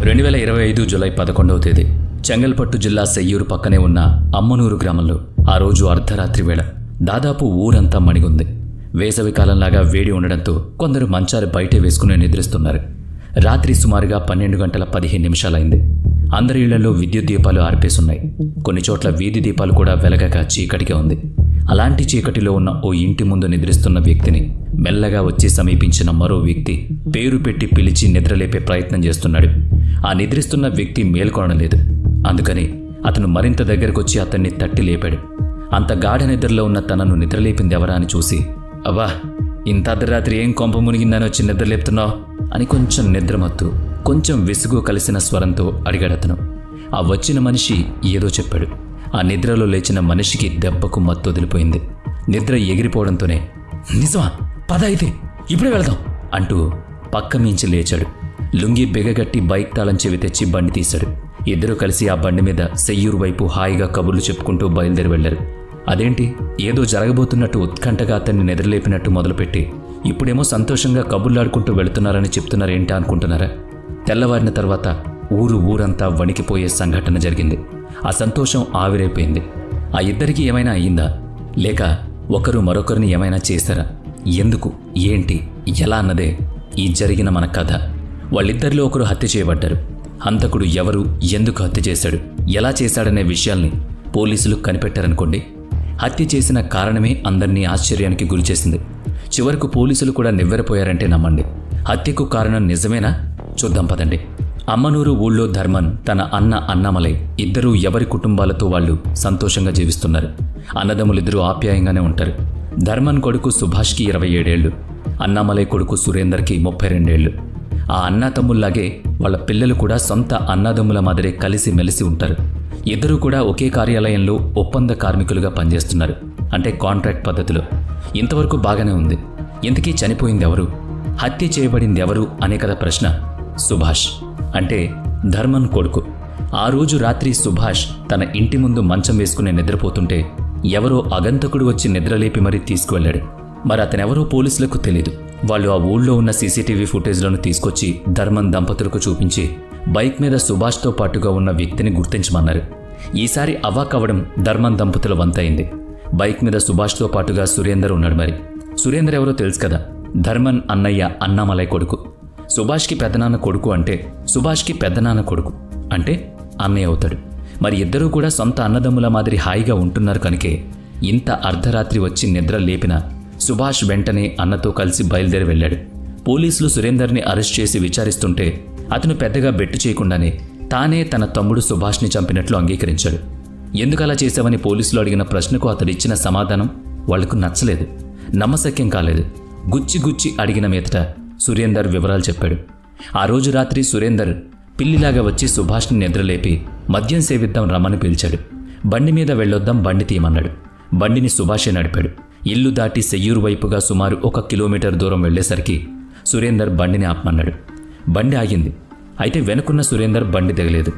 2025 July 11వ తేదీ చెంగల్పట్టు జిల్లా సెయ్యూరు పక్కనే ఉన్న అమ్మనూరు గ్రామంలో ఆ రోజు అర్ధరాత్రి వేళ దాదాపు ఊరంతా మణిగుంది. వేసవి కాలంలాగా వేడి ఉండడంతో కొందరు మంచాలు బయటే వేసుకుని నిద్రిస్తున్నారు. రాత్రి సుమారుగా 12:15 అందరి ఇళ్లలో విద్యుత్ దీపాలు ఆర్పేసున్నాయి. కొన్ని చోట్ల వీధి దీపాలు కూడా వెలగక చీకటిగా ఉంది. అలాంటి చీకటిలో ఉన్న ఓ ఇంటి ముందు నిద్రిస్తున్న వ్యక్తిని మెల్లగా వచ్చి సమీపించిన మరో వ్యక్తి పేరు పెట్టి పిలిచి నిద్రలేపే ప్రయత్నం చేస్తున్నాడు. ఆ నిద్రిస్తున్న వ్యక్తి మేల్కొనలేదు. అందుకని అతను మరింత దగ్గరకొచ్చి అతన్ని తట్టి లేపాడు. అంత గాఢ నిద్రలో ఉన్న తనను నిద్రలేపిందెవరా అని చూసి, అవ్వా ఇంత అర్ధరాత్రి ఏం కొంప మునిగిందని వచ్చి నిద్రలేపుతున్నావు అని కొంచెం నిద్రమత్తు కొంచెం విసుగు కలిసిన స్వరంతో అడిగాడతను. ఆ వచ్చిన మనిషి ఏదో చెప్పాడు. ఆ నిద్రలో లేచిన మనిషికి దెబ్బకు మత్తు వదిలిపోయింది. నిద్ర ఎగిరిపోవడంతోనే నిజమా, పద అయితే ఇప్పుడే వెళదాం అంటూ పక్క మించి లేచాడు. లుంగి బిగగట్టి బైక్ తాళం చెవి తెచ్చి బండి తీశాడు. ఇద్దరూ కలిసి ఆ బండి మీద సెయ్యూరు వైపు హాయిగా కబుర్లు చెప్పుకుంటూ బయలుదేరి వెళ్లారు. అదేంటి ఏదో జరగబోతున్నట్టు ఉత్కంఠగా అతన్ని నిద్రలేపినట్టు మొదలుపెట్టి ఇప్పుడేమో సంతోషంగా కబుర్లాడుకుంటూ వెళుతున్నారని చెప్తున్నారేంటా అనుకుంటున్నారా? తెల్లవారిన తర్వాత ఊరంతా వణికిపోయే సంఘటన జరిగింది. ఆ సంతోషం ఆవిరైపోయింది. ఆ ఇద్దరికీ ఏమైనా అయ్యిందా, లేక ఒకరు మరొకరిని ఏమైనా చేశారా? ఎందుకు, ఏంటి, ఎలా అన్నదే ఈ జరిగిన మన కథ. వాళ్ళిద్దరిలో ఒకరు హత్య చేయబడ్డారు. హంతకుడు ఎవరు, ఎందుకు హత్య చేశాడు, ఎలా చేశాడనే విషయాల్ని పోలీసులు కనిపెట్టారనుకోండి. హత్య చేసిన కారణమే అందరినీ ఆశ్చర్యానికి గురిచేసింది. చివరకు పోలీసులు కూడా నివ్వెరపోయారంటే నమ్మండి. హత్యకు కారణం నిజమేనా? చూద్దాం పదండి. అమ్మనూరు ఊళ్ళో ధర్మన్, తన అన్న అన్నామలై ఇద్దరూ ఎవరి కుటుంబాలతో వాళ్ళు సంతోషంగా జీవిస్తున్నారు. అన్నదమ్ములిద్దరూ ఆప్యాయంగానే ఉంటారు. ధర్మన్ కొడుకు సుభాష్కి 27 ఏళ్లు, అన్నామలై కొడుకు సురేందర్కి 32 ఏళ్లు. ఆ అన్నా తమ్ముళ్లాగే వాళ్ళ పిల్లలు కూడా సొంత అన్నాదమ్ముల మాదిరే కలిసి మెలిసి ఉంటారు. ఇద్దరూ కూడా ఒకే కార్యాలయంలో ఒప్పంద కార్మికులుగా పనిచేస్తున్నారు, అంటే కాంట్రాక్ట్ పద్ధతిలో. ఇంతవరకు బాగానే ఉంది. ఇంతకీ చనిపోయింది ఎవరు, హత్య చేయబడింది ఎవరు అనే కదా ప్రశ్న. సుభాష్ అంటే ధర్మన్ కొడుకు. ఆ రోజు రాత్రి సుభాష్ తన ఇంటి ముందు మంచం వేసుకుని నిద్రపోతుంటే ఎవరో అగంతకుడు వచ్చి నిద్రలేపి మరీ తీసుకువెళ్లాడు. మరి అతనెవరో పోలీసులకు తెలీదు. వాళ్ళు ఆ ఊళ్ళో ఉన్న సీసీటీవీ ఫుటేజ్లను తీసుకొచ్చి ధర్మన్ దంపతులకు చూపించి బైక్ మీద సుభాష్తో పాటుగా ఉన్న వ్యక్తిని గుర్తించమన్నారు. ఈసారి అవాకవడం ధర్మన్ దంపతుల వంతయింది. బైక్ మీద సుభాష్తో పాటుగా సురేందర్ ఉన్నాడు. మరి సురేందర్ ఎవరో తెలుసు కదా, ధర్మన్ అన్నయ్య అన్నామలై కొడుకు. సుభాష్కి పెద్దనాన్న కొడుకు అంటే సుభాష్కి పెద్దనాన్న కొడుకు అంటే అన్నయ్య అవుతాడు. మరి ఇద్దరూ కూడా సొంత అన్నదమ్ముల మాదిరి హాయిగా ఉంటున్నారు కనుకే ఇంత అర్ధరాత్రి వచ్చి నిద్ర లేపిన సుభాష్ వెంటనే అన్నతో కలిసి బయలుదేరి వెళ్ళాడు. పోలీసులు సురేందర్ని అరెస్ట్ చేసి విచారిస్తుంటే అతను పెద్దగా బెట్టు చేయకుండానే తానే తన తమ్ముడు సుభాష్ని చంపినట్లు అంగీకరించాడు. ఎందుకలా చేశావని పోలీసులు అడిగిన ప్రశ్నకు అతడిచ్చిన సమాధానం వాళ్లకు నచ్చలేదు, నమ్మశక్యం కాలేదు. గుచ్చి అడిగిన మీదట సురేందర్ వివరాలు చెప్పాడు. ఆ రోజు రాత్రి సురేందర్ పిల్లిలాగా వచ్చి సుభాష్ని నిద్రలేపి మద్యం సేవిద్దాం రమ్మని పిలిచాడు. బండి మీద వెళ్ళొద్దాం, బండి తీయమన్నాడు. బండిని సుభాషే నడిపాడు. ఇల్లు దాటి సెయ్యూరు వైపుగా సుమారు 1 కిలోమీటర్ దూరం వెళ్లేసరికి సురేందర్ బండిని ఆపమన్నాడు. బండి ఆగింది. అయితే వెనుకున్న సురేందర్ బండి దిగలేదు.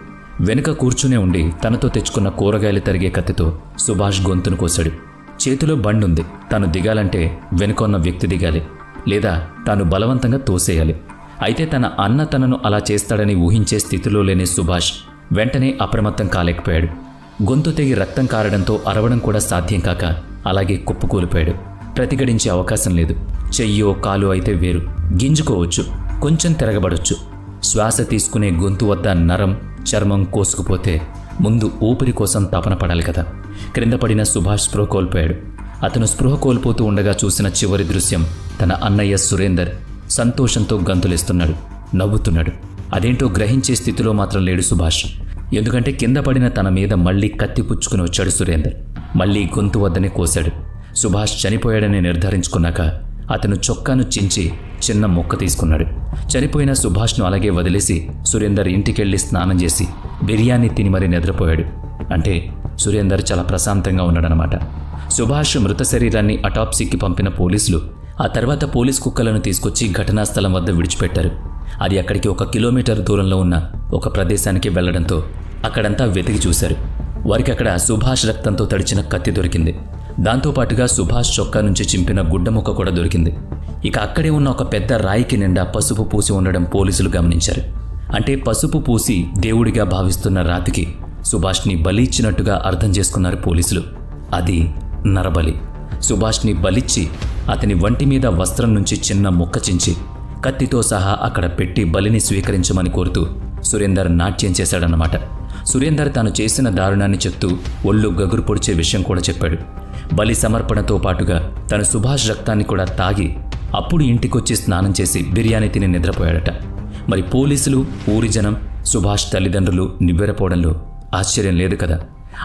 వెనుక కూర్చునే ఉండి తనతో తెచ్చుకున్న కూరగాయలు తరిగే కత్తితో సుభాష్ గొంతును కోశాడు. చేతిలో బండుంది. తాను దిగాలంటే వెనుకొన్న వ్యక్తి దిగాలి, లేదా తాను బలవంతంగా తోసేయాలి. అయితే తన అన్న తనను అలా చేస్తాడని ఊహించే స్థితిలో లేని సుభాష్ వెంటనే అప్రమత్తం కాలేకపోయాడు. గొంతు తెగి రక్తం కారడంతో అరవడం కూడా సాధ్యం కాక అలాగే కుప్పకూలిపోయాడు. ప్రతిఘటించే అవకాశం లేదు. చెయ్యో కాలు అయితే వేరు, గింజుకోవచ్చు, కొంచెం తిరగబడొచ్చు. శ్వాస తీసుకునే గొంతు వద్ద నరం చర్మం కోసుకుపోతే ముందు ఊపిరి కోసం తపన పడాలి కదా. క్రింద పడిన సుభాష్ స్పృహ కోల్పోయాడు. అతను స్పృహ కోల్పోతూ ఉండగా చూసిన చివరి దృశ్యం తన అన్నయ్య సురేందర్ సంతోషంతో గంతులేస్తున్నాడు, నవ్వుతున్నాడు. అదేంటో గ్రహించే స్థితిలో మాత్రం లేడు సుభాష్. ఎందుకంటే కింద పడిన తన మీద మళ్లీ కత్తి పుచ్చుకుని వచ్చాడు సురేందర్. మళ్లీ గొంతు వద్దనే కోశాడు. సుభాష్ చనిపోయాడని నిర్ధారించుకున్నాక అతను చొక్కాను చించి చిన్న మొక్క తీసుకున్నాడు. చనిపోయిన సుభాష్ను అలాగే వదిలేసి సురేందర్ ఇంటికెళ్లి స్నానం చేసి బిర్యానీ తిని మరీ నిద్రపోయాడు. అంటే సురేందర్ చాలా ప్రశాంతంగా ఉన్నాడనమాట. సుభాష్ మృత శరీరాన్ని అటాప్సీకి పంపిన పోలీసులు ఆ తర్వాత పోలీస్ కుక్కలను తీసుకొచ్చి ఘటనా స్థలం వద్ద విడిచిపెట్టారు. అది అక్కడికి 1 కిలోమీటర్ దూరంలో ఉన్న ఒక ప్రదేశానికి వెళ్లడంతో అక్కడంతా వెతికి చూశారు. వారికి అక్కడ సుభాష్ రక్తంతో తడిచిన కత్తి దొరికింది. దాంతోపాటుగా సుభాష్ చొక్కా నుంచి చింపిన గుడ్డ ముక్క కూడా దొరికింది. ఇక అక్కడే ఉన్న ఒక పెద్ద రాయికి నిండా పసుపు పూసి ఉండడం పోలీసులు గమనించారు. అంటే పసుపు పూసి దేవుడిగా భావిస్తున్న రాతికి సుభాష్ని బలి ఇచ్చినట్టుగా అర్థం చేసుకున్నారు పోలీసులు. అది నరబలి. సుభాష్ని బలిచ్చి అతని వంటి మీద వస్త్రం నుంచి చిన్న ముక్క చించి కత్తితో సహా అక్కడ పెట్టి బలిని స్వీకరించమని కోరుతూ సురేందర్ నాట్యం చేశాడన్నమాట. సురేందర్ తాను చేసిన దారుణాన్ని చెప్తూ ఒళ్ళు గగురు పొడిచే విషయం కూడా చెప్పాడు. బలి సమర్పణతో పాటుగా తను సుభాష్ రక్తాన్ని కూడా తాగి అప్పుడు ఇంటికొచ్చి స్నానం చేసి బిర్యానీ తిని నిద్రపోయాడట. మరి పోలీసులు, ఊరి జనం, సుభాష్ తల్లిదండ్రులు నివ్వెరపోవడంలో ఆశ్చర్యం లేదు కదా.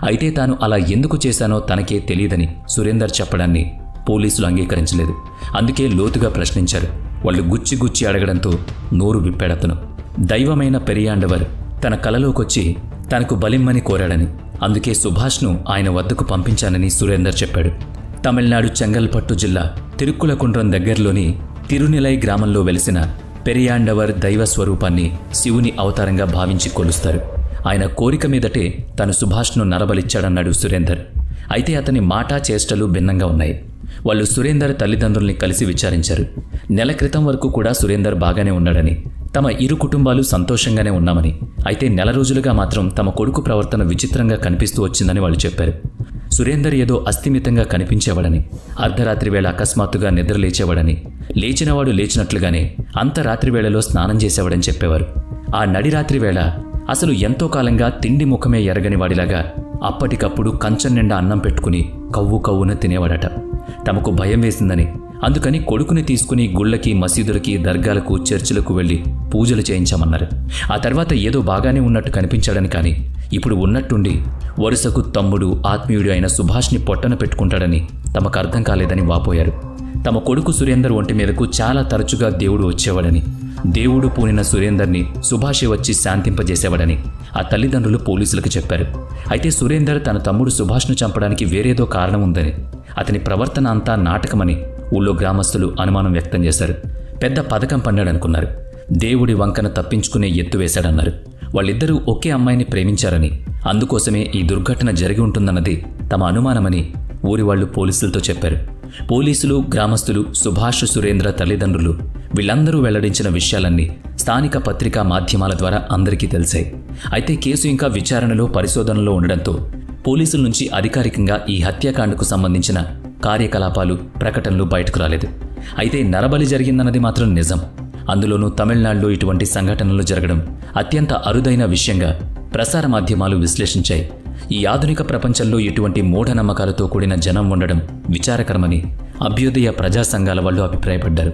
అయితే తాను అలా ఎందుకు చేశానో తనకే తెలియదని సురేందర్ చెప్పడాన్ని పోలీసులు అంగీకరించలేదు. అందుకే లోతుగా ప్రశ్నించారు. వాళ్ళు గుచ్చి గుచ్చి అడగడంతో నోరు విప్పాడతను. దైవమైన పెరియాండవర్ తన కలలోకొచ్చి తనకు బలిమ్మని కోరాడని, అందుకే సుభాష్ను ఆయన వద్దకు పంపించానని సురేందర్ చెప్పాడు. తమిళనాడు చెంగల్పట్టు జిల్లా తిరుక్కులకుండ్రం దగ్గరలోని తిరునిలై గ్రామంలో వెలిసిన పెరియాండవర్ దైవ స్వరూపాన్ని శివుని అవతారంగా భావించి కొలుస్తారు. ఆయన కోరిక మీదటే తను సుభాష్ను నరబలిచ్చాడన్నాడు సురేందర్. అయితే అతని మాట చేష్టలు భిన్నంగా ఉన్నాయి. వాళ్ళు సురేందర్ తల్లిదండ్రుల్ని కలిసి విచారించారు. నెల క్రితం వరకు కూడా సురేందర్ బాగానే ఉన్నాడని, తమ ఇరు కుటుంబాలు సంతోషంగానే ఉన్నామని, అయితే నెల రోజులుగా మాత్రం తమ కొడుకు ప్రవర్తన విచిత్రంగా కనిపిస్తూ వచ్చిందని వాళ్ళు చెప్పారు. సురేందర్ ఏదో అస్థిమితంగా కనిపించేవాడని, అర్ధరాత్రి వేళ అకస్మాత్తుగా నిద్రలేచేవాడని, లేచినవాడు లేచినట్లుగానే అంత రాత్రి వేళలో స్నానం చేసేవాడని చెప్పేవారు. ఆ నడిరాత్రి వేళ అసలు ఎంతో కాలంగా తిండి ముఖమే ఎరగని వాడిలాగా అప్పటికప్పుడు కంచం నిండా అన్నం పెట్టుకుని కవ్వు కవ్వున తినేవాడట. తమకు భయం వేసిందని అందుకని కొడుకుని తీసుకుని గుళ్ళకి, మసీదులకి, దర్గాలకు, చర్చిలకు వెళ్లి పూజలు చేయించామన్నారు. ఆ తర్వాత ఏదో బాగానే ఉన్నట్టు కనిపించాడని, కానీ ఇప్పుడు ఉన్నట్టుండి వరుసకు తమ్ముడు, ఆత్మీయుడు అయిన సుభాష్ని పొట్టన పెట్టుకుంటాడని తమకు అర్థం కాలేదని వాపోయారు. తమ కొడుకు సురేందర్ ఒంటి మీదకు చాలా తరచుగా దేవుడు వచ్చేవాడని, దేవుడు పూనిన సురేందర్ని సుభాషే వచ్చి శాంతింపజేసేవాడని ఆ తల్లిదండ్రులు పోలీసులకు చెప్పారు. అయితే సురేందర్ తన తమ్ముడు సుభాష్ను చంపడానికి వేరేదో కారణం ఉందని, అతని ప్రవర్తన అంతా నాటకమని ఊళ్ళో గ్రామస్తులు అనుమానం వ్యక్తం చేశారు. పెద్ద పథకం పన్నాడనుకున్నారు. దేవుడి వంకన తప్పించుకునే ఎత్తు వేశాడన్నారు. వాళ్ళిద్దరూ ఒకే అమ్మాయిని ప్రేమించారని, అందుకోసమే ఈ దుర్ఘటన జరిగి ఉంటుందన్నది తమ అనుమానమని ఊరివాళ్లు పోలీసులతో చెప్పారు. పోలీసులు, గ్రామస్తులు, సుభాష్, సురేంద్ర తల్లిదండ్రులు వీళ్ళందరూ వెల్లడించిన విషయాలన్నీ స్థానిక పత్రికా మాధ్యమాల ద్వారా అందరికీ తెలిసాయి. అయితే కేసు ఇంకా విచారణలో, పరిశోధనలో ఉండడంతో పోలీసుల నుంచి అధికారికంగా ఈ హత్యాకాండకు సంబంధించిన కార్యకలాపాలు, ప్రకటనలు బయటకు రాలేదు. అయితే నరబలి జరిగిందన్నది మాత్రం నిజం. అందులోనూ తమిళనాడులో ఇటువంటి సంఘటనలు జరగడం అత్యంత అరుదైన విషయంగా ప్రసార మాధ్యమాలు విశ్లేషించాయి. ఈ ఆధునిక ప్రపంచంలో ఇటువంటి మూఢనమ్మకాలతో కూడిన జనం ఉండడం విచారకరమని అభ్యుదయ ప్రజా సంఘాల వాళ్ళు అభిప్రాయపడ్డారు.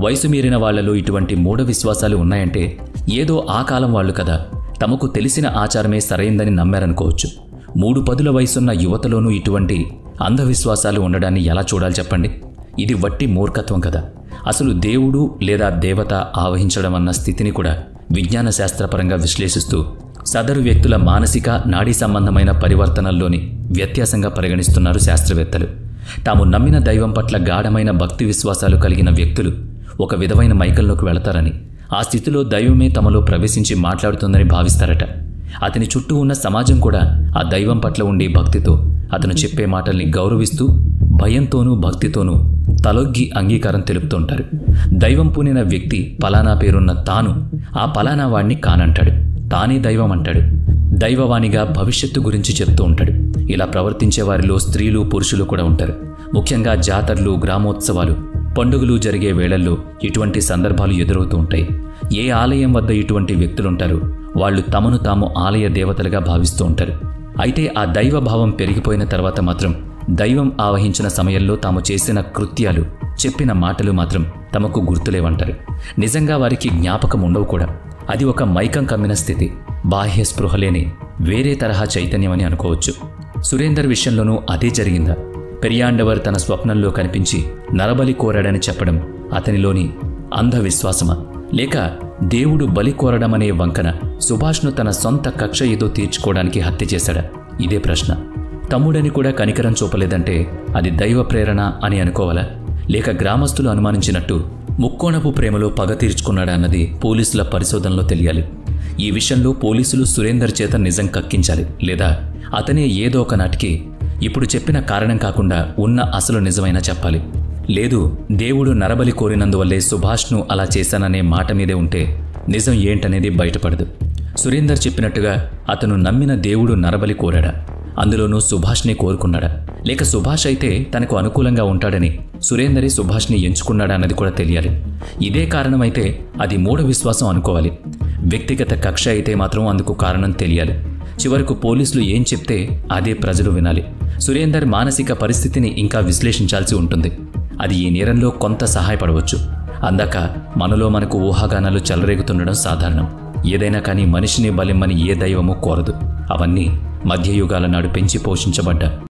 వయసు మీరిన వాళ్లలో ఇటువంటి మూఢ విశ్వాసాలు ఉన్నాయంటే ఏదో ఆ కాలం వాళ్ళు కదా, తమకు తెలిసిన ఆచారమే సరైందని నమ్మారనుకోవచ్చు. 3 పదుల వయసున్న యువతలోనూ ఇటువంటి అంధవిశ్వాసాలు ఉండడాన్ని ఎలా చూడాలి చెప్పండి? ఇది వట్టి మూర్ఖత్వం కదా. అసలు దేవుడు లేదా దేవత ఆవహించడం అన్న స్థితిని కూడా విజ్ఞాన శాస్త్రపరంగా విశ్లేషిస్తూ సదరు వ్యక్తుల మానసిక, నాడీ సంబంధమైన పరివర్తనల్లోని వ్యత్యాసంగా పరిగణిస్తున్నారు శాస్త్రవేత్తలు. తాము నమ్మిన దైవం పట్ల గాఢమైన భక్తి విశ్వాసాలు కలిగిన వ్యక్తులు ఒక విధమైన మైకంలోకి వెళతారని, ఆ స్థితిలో దైవమే తమలో ప్రవేశించి మాట్లాడుతుందని భావిస్తారట. అతని చుట్టూ ఉన్న సమాజం కూడా ఆ దైవం పట్ల ఉండే భక్తితో అతను చెప్పే మాటల్ని గౌరవిస్తూ భయంతోనూ భక్తితోనూ తలొగ్గి అంగీకారం తెలుపుతుంటారు. దైవం పూనిన వ్యక్తి పలానా పేరున్న తాను ఆ పలానా వాణ్ణి కానంటాడు, తానే దైవం అంటాడు. దైవవాణిగా భవిష్యత్తు గురించి చెప్తూ ఉంటాడు. ఇలా ప్రవర్తించే వారిలో స్త్రీలు, పురుషులు కూడా ఉంటారు. ముఖ్యంగా జాతరలు, గ్రామోత్సవాలు, పండుగలు జరిగే వేళల్లో ఇటువంటి సందర్భాలు ఎదురవుతూ ఉంటాయి. ఏ ఆలయం వద్ద ఇటువంటి వ్యక్తులుంటారో వాళ్ళు తమను తాము ఆలయ దేవతలుగా భావిస్తూ ఉంటారు. అయితే ఆ దైవభావం పెరిగిపోయిన తర్వాత మాత్రం దైవం ఆవహించిన సమయంలో తాము చేసిన కృత్యాలు, చెప్పిన మాటలు మాత్రం తమకు గుర్తులేవంటారు. నిజంగా వారికి జ్ఞాపకం ఉండవు కూడా. అది ఒక మైకం కమ్మిన స్థితి, బాహ్య స్పృహ లేని వేరే తరహా చైతన్యమని అనుకోవచ్చు. సురేందర్ విషయంలోనూ అదే జరిగిందా? పెరియాండవర్ తన స్వప్నంలో కనిపించి నరబలి కోరాడని చెప్పడం అతనిలోని అంధవిశ్వాసమా, లేక దేవుడు బలి కోరడమనే వంకన సుభాష్ను తన సొంత కక్ష ఏదో తీర్చుకోవడానికి హత్య చేశాడా? ఇదే ప్రశ్న. తమ్ముడని కూడా కనికరం చూపలేదంటే అది దైవ ప్రేరణ అని అనుకోవాలా, లేక గ్రామస్తులు అనుమానించినట్టు ముక్కోణపు ప్రేమలో పగ తీర్చుకున్నాడా అన్నది పోలీసుల పరిశోధనలో తెలియాలి. ఈ విషయంలో పోలీసులు సురేందర్ చేత నిజం కక్కించాలి, లేదా అతనే ఏదో ఒక నాటికి ఇప్పుడు చెప్పిన కారణం కాకుండా ఉన్న అసలు నిజమైనా చెప్పాలి. లేదు, దేవుడు నరబలి కోరినందువల్లే సుభాష్ను అలా చేశాననే మాట మీదే ఉంటే నిజం ఏంటనేది బయటపడదు. సురేందర్ చెప్పినట్టుగా అతను నమ్మిన దేవుడు నరబలి కోరాడా, అందులోనూ సుభాష్ని కోరుకున్నాడా, లేక సుభాష్ అయితే తనకు అనుకూలంగా ఉంటాడని సురేందరే సుభాష్ని ఎంచుకున్నాడా అన్నది కూడా తెలియాలి. ఇదే కారణమైతే అది మూఢ విశ్వాసం అనుకోవాలి. వ్యక్తిగత కక్ష అయితే మాత్రం అందుకు కారణం తెలియాలి. చివరకు పోలీసులు ఏం చెప్తే అదే ప్రజలు వినాలి. సురేందర్ మానసిక పరిస్థితిని ఇంకా విశ్లేషించాల్సి ఉంటుంది. అది ఈ నేరంలో కొంత సహాయపడవచ్చు. అందాక మనలో మనకు ఊహాగానాలు చెలరేగుతుండడం సాధారణం. ఏదైనా కానీ మనిషిని బలిమ్మని ఏ దైవమూ కోరదు. అవన్నీ మధ్యయుగాల నాడు పెంచి పోషించబడ్డ